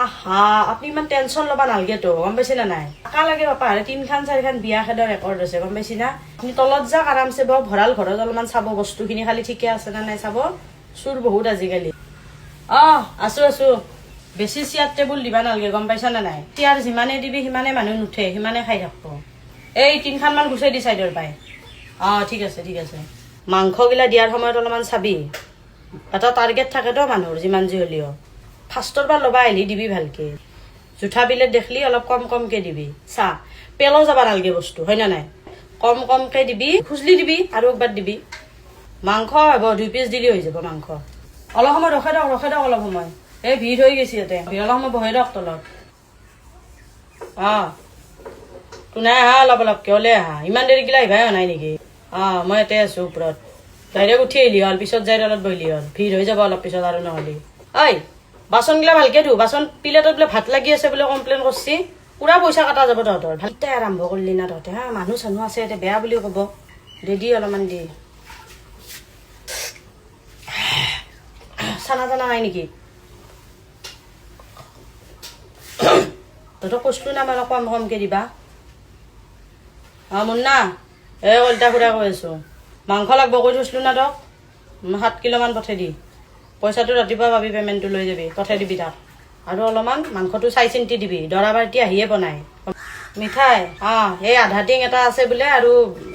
আহা আপনি ইমান টেনশন ল'বা নালগে তো গম পাইছে না নাই আকা লাগে বাপা 3খান 4খান বিয়া খেদৰ ৰেকৰ্ড আছে গম পাইছি না আপুনি তলত যাক আৰামছে বহ ভৰাল ঘৰত অলপমান চাব বস্তুখিনি খালি ঠিকে আছে না নাই চাব চুৰ বহুত আজিকালি আছো আছো বেছি চেয়াৰ টেবুল দিবা নালগে গম পাইছা না নাই চেয়াৰ যিমানে দিবি সিমানে মানুহ নুঠে সিমানে খাই থাকব এই 3খান মান গুছাই দি সাইডৰ পাই ঠিক আছে মাংসগিলা দিয়াৰ সময়ত অলপমান চাবি এটা টাৰ্গেট থাকে তো মানুহৰ যিমান যি হলিও ফাৰ্ষ্টৰ পৰা ল'বা আহিলি দিবি ভালকে জুঠা বিলেট দেখলি অলপ কম কমকে দিবি চা পেলো যাবা নালগে বস্তু হয় না নাই কম কমকে দিবি খুজলি দিবি আৰু একবাৰ দিবি মাংস হ'ব 2 পিচ দিলি হৈ যাব মাংস অলপ সময় ৰখাই দক অলপ সময় এই ভিৰ হৈ গৈছে ইয়াতে অলপ সময় বহাই দক তলত তো নাই আহা অলপকে ওলাই আহা ইমান দেৰি গিলা আহিবাই নাই নেকি মই ইয়াতে আছো ওপৰত ডাইৰেক্ট উঠি আহিলি হ'ল পিছত যাই তলত বহিলি হ'ল ভিৰ হৈ যাব অলপ পিছত আৰু নহ'লে ঐ বাচনগিলা ভালকে ধু বাচন প্লেটত বোলে ভাত লাগি আছে বোলে কমপ্লেইন কৰছি পুৰা পইচা কাটা যাব তহঁতৰ ভালতে আৰম্ভ কৰিলি না তহঁতে মানুহ চানুহ আছে ইয়াতে বেয়া বুলি ক'ব দি অলপমান দি চানা টানা নাই নেকি তহঁতক কৈছিলো না মানে কম কমকে দিবা মুন্না কলিতা খুৰা কৈ আছো মাংস লাগব কৈ থৈছিলো না তক 7 কিলোমান পঠাই দি পইচাটো ৰাতিপুৱা পাবি পেমেণ্টটো লৈ যাবি পঠাই দিবি তাক আৰু অলপমান মাংসটো চাই চিন্তি দিবি দৰা বাৰটি আহিয়ে বনাই মিঠাই এই আধা টিং এটা আছে বোলে আৰু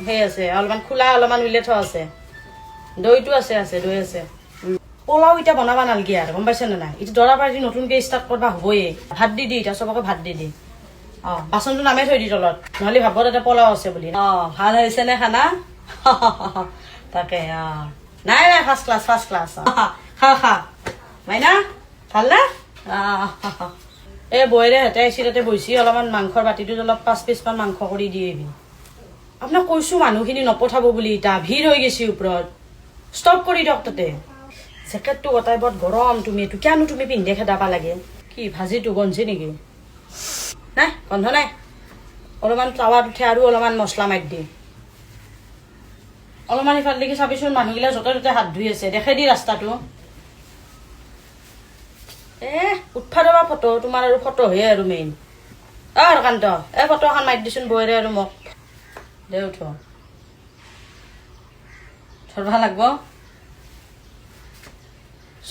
সেই আছে অলপমান খোলা অলপমান উলিয়াই থোৱা আছে দৈটো আছে দৈ আছে পোলাও এতিয়া বনাবা নালগে আৰু গম পাইছে নে নাই এতিয়া দৰা বাৰটি নতুনকে ষ্টাৰ্ট কৰবা হ'বই ভাত দি এতিয়া চবকে ভাত দি বাচনটো নামে থৈ দি তলত নহ'লে ভাবব তাতে পোলাও আছে বুলি ভাল হৈছে নে খানা তাকে নাই ফাৰ্ষ্ট ক্লাছ খা মাইনা ভাল না এই বৈৰে হেঁতে আহিছি তাতে বহিছি অলপমান মাংসৰ বাতিটোত অলপ 5 পিচমান মাংস কৰি দি আহিবি আপোনাক কৈছো মানুহখিনি নপঠাব বুলি এতিয়া ভিৰ হৈ গৈছে ওপৰত ষ্টপ কৰি দিয়ক তাতে জেকেটটো গটাই বৰ গৰম তুমি এইটো কিয়নো তুমি পিন্ধে খেদাবা লাগে কি ভাজিটো গন্ধছে নেকি নাই গন্ধ নাই অলপমান টাৱাত উঠে আৰু অলপমান মছলা মাৰি দি অলপমান ইফাল দেখি চাবিচোন মানুহগিলা য'তে ত'তে হাত ধুই আছে দেখে দি ৰাস্তাটো উঠা দেৱা ফটো তোমাৰ আৰু ফটো হে আৰু মেইন কান্ত ফটো এখন মাৰি দিচোন বৌৰে আৰু মোক দে উঠ ধৰবা লাগব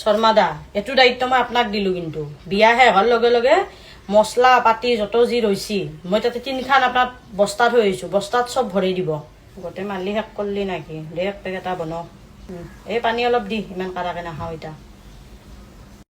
শৰ্মা দা এইটো দায়িত্ব মই আপোনাক দিলো কিন্তু বিয়া শেষ হোৱাৰ লগে লগে মছলা পাতি যত যি ৰৈছি মই তাতে 3খান আপোনাক বস্তাত থৈ আহিছো বস্তাত চব ভৰাই দিব গোটেই মালি শেষ কৰিলি নাকি দে এক পেকেট এটা বনাও এই পানী অলপ দি ইমান কাৰাকে নাখাওঁ এতিয়া